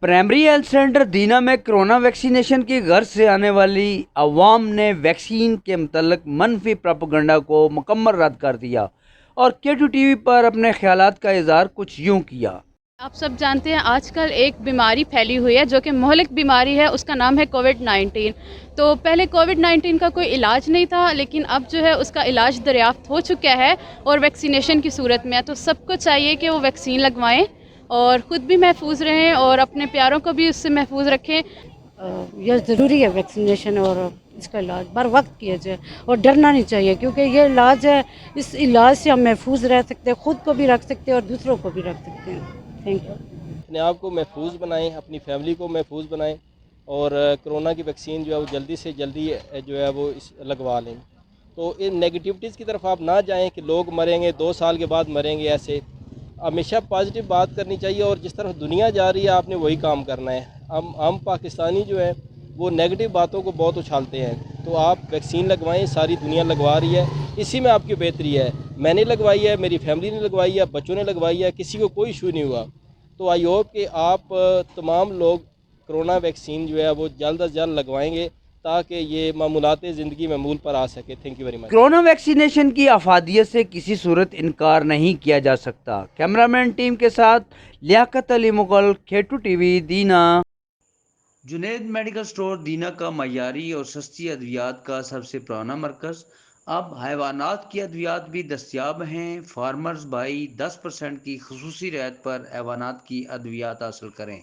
Primary health centre दीना में corona vaccination की गर्ज से आने वाली अवाम ने वैक्सीन के मुतल्लिक मनफी प्रोपेगेंडा को मुकम्मल रद्द कर दिया और के2 टीवी पर अपने ख्यालात का इजहार कुछ यूं किया। आप सब जानते हैं आजकल एक बीमारी फैली हुई है जो कि महलिक बीमारी है, उसका नाम है कोविड-19। तो पहले कोविड-19 का कोई इलाज नहीं था, लेकिन अब जो है उसका इलाज दरियाफ्त हो चुका है और वैक्सीनेशन की सूरत में है। तो सबको चाहिए कि वो वैक्सीन लगवाएं और ख़ुद भी महफूज रहें और अपने प्यारों को भी उससे महफूज रखें। यह ज़रूरी है वैक्सीनेशन, और इसका इलाज बर वक्त किया जाए और डरना नहीं चाहिए, क्योंकि ये इलाज है, इस इलाज से हम महफूज रह सकते हैं, ख़ुद को भी रख सकते हैं और दूसरों को भी रख सकते हैं। Thank you. अपने आप को महफूज बनाएं, अपनी फैमिली को महफूज बनाएं और कोरोना की वैक्सीन जो है वो जल्दी से जल्दी जो है वो लगवा लें। तो इन नेगेटिविटीज़ की तरफ आप ना जाएं कि लोग मरेंगे 2 साल के बाद मरेंगे, ऐसे हमेशा पॉजिटिव बात करनी चाहिए और जिस तरफ दुनिया जा रही है आपने वही काम करना है। हम पाकिस्तानी जो है वो नेगेटिव बातों को बहुत उछालते हैं, तो आप वैक्सीन लगवाएं, सारी दुनिया लगवा रही है, इसी में आपकी बेहतरी है। मैंने लगवाई है, मेरी फैमिली ने लगवाई है, बच्चों ने लगवाई है, किसी को कोई इशू नहीं हुआ। तो आई होप कि आप तमाम लोग कोरोना वैक्सीन जो है वो जल्द अज जल्द लगवाएंगे ताकि ये मामूलात ज़िंदगी महमूल पर आ सके। Thank you very much. Corona vaccination की अफादियत से किसी सूरत इनकार नहीं किया जा सकता। कैमरामैन टीम के साथ लियाकत अली मुगल, के2 टीवी दीना। जुनैद मेडिकल स्टोर दीना का मयारी और सस्ती अद्वियात का सबसे पुराना मरकज़। अब हैवानात की अद्वियात भी दस्तियाब हैं। फार्मर्स भाई 10% की खसूसी रियायत पर हैवानात की अद्वियात हासिल करें।